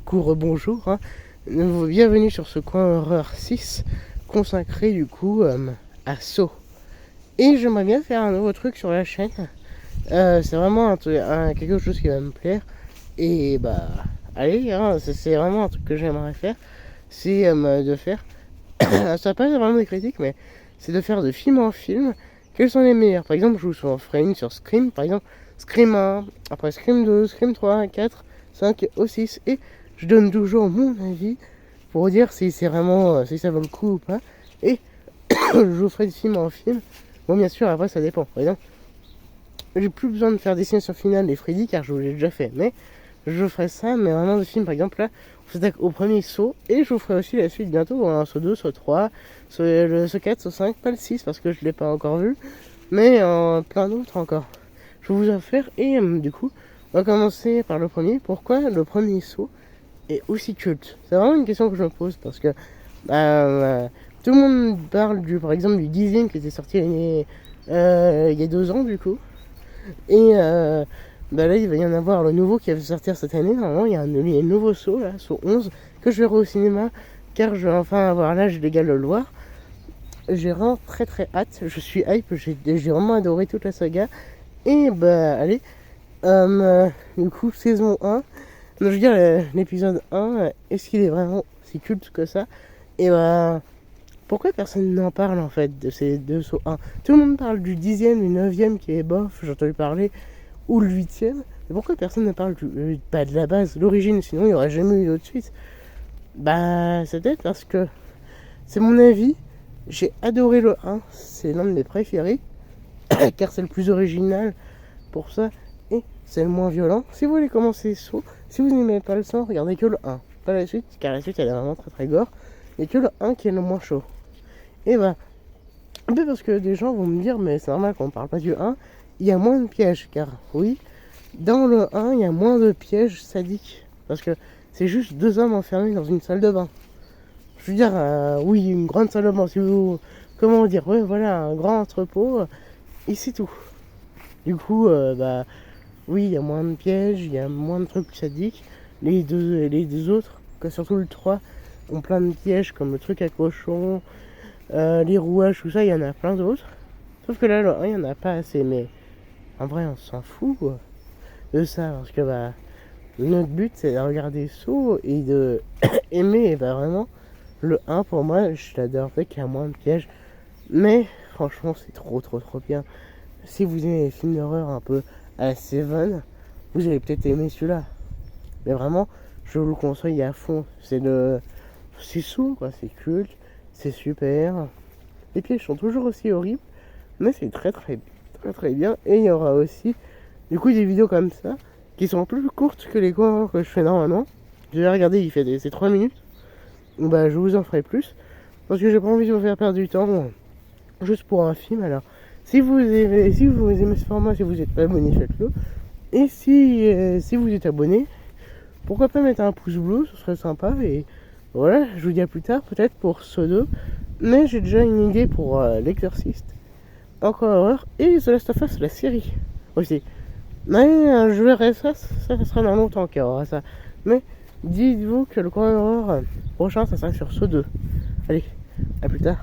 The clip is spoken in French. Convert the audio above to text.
coup rebonjour, hein. Bienvenue sur ce coin horreur 6 consacré du coup à Saw. Et j'aimerais bien faire un nouveau truc sur la chaîne. C'est vraiment quelque chose qui va me plaire. Et bah allez, hein, c'est vraiment un truc que j'aimerais faire. C'est de faire, ça passe vraiment des critiques, mais c'est de faire de film en film. Quels sont les meilleurs? Par exemple, je vous en ferai une sur Scream, par exemple. Scream 1, après Scream 2, Scream 3, 4, 5 au 6. Et je donne toujours mon avis pour dire si c'est vraiment, si ça vaut le coup ou pas. Et je vous ferai de film en film. Bon, bien sûr, après ça dépend. Par exemple, j'ai plus besoin de faire destination finale des Freddy car je vous l'ai déjà fait. Mais je ferai ça, mais vraiment de film. Par exemple, là, on s'attaque au premier saut. Et je vous ferai aussi la suite bientôt. Un saut 2, saut 3, saut 4, saut 5, pas le 6 parce que je l'ai pas encore vu. Mais plein d'autres encore. Je vais vous en faire. Et du coup, on va commencer par le premier. Pourquoi le premier saut est aussi culte? C'est vraiment une question que je me pose parce que tout le monde parle par exemple du 10e qui était sorti il y a 2 ans du coup. Et là il va y en avoir le nouveau qui va sortir cette année. Normalement il y a un nouveau saut là, saut 11, que je verrai au cinéma car je vais enfin avoir l'âge légal de le voir. J'ai vraiment très très hâte, je suis hype, j'ai vraiment adoré toute la saga. Et allez, du coup saison 1, je veux dire l'épisode 1, est-ce qu'il est vraiment si culte que ça? Et pourquoi personne n'en parle en fait de ces deux sauts 1? Tout le monde parle du 10e, du 9e qui est bof, j'ai entendu parler, ou le 8e. Mais pourquoi personne ne parle pas de la base, l'origine? Sinon il n'y aurait jamais eu d'autre suite. C'est peut-être parce que c'est mon avis. J'ai adoré le 1, c'est l'un de mes préférés car c'est le plus original pour ça et c'est le moins violent. Si vous voulez commencer saut, si vous n'aimez pas le sang, regardez que le 1, pas la suite car la suite elle est vraiment très très gore. Et que le 1 qui est le moins chaud. Et un peu parce que des gens vont me dire, mais c'est normal qu'on ne parle pas du 1, il y a moins de pièges, car oui, dans le 1, il y a moins de pièges sadiques, parce que c'est juste 2 hommes enfermés dans une salle de bain. Je veux dire, oui, une grande salle de bain, si vous, comment dire, ouais, voilà, un grand entrepôt, et c'est tout. Du coup, oui, il y a moins de pièges, il y a moins de trucs sadiques. Les deux autres, surtout le 3, ont plein de pièges comme le truc à cochon, les rouages, tout ça, il y en a plein d'autres. Sauf que là, le 1, il n'y en a pas assez, mais en vrai, on s'en fout quoi, de ça, parce que notre but c'est de regarder Saw et de aimer vraiment le 1 pour moi, je l'adore, fait qu'il y a moins de pièges, mais franchement, c'est trop bien. Si vous aimez les films d'horreur un peu à la Seven, vous allez peut-être aimer celui-là. Mais vraiment, je vous le conseille à fond. C'est Saw quoi, c'est culte, c'est super. Les pièges sont toujours aussi horribles, mais c'est très bien. Et il y aura aussi, du coup, des vidéos comme ça, qui sont plus courtes que les cours que je fais normalement. Je vais regarder, il fait c'est 3 minutes. Je vous en ferai plus, parce que j'ai pas envie de vous faire perdre du temps, juste pour un film. Alors, si vous aimez ce format, si vous n'êtes pas abonné, faites-le. Et si vous êtes abonné, pourquoi pas mettre un pouce bleu, ce serait sympa. Et voilà, je vous dis à plus tard, peut-être pour Saw 2. Mais j'ai déjà une idée pour L'Exorciste, encore horreur, et The Last of Us, la série aussi. Mais je verrai ça sera dans longtemps qu'il y aura ça. Mais dites-vous que le coin horreur prochain, ça sera sur Saw 2. Allez, à plus tard.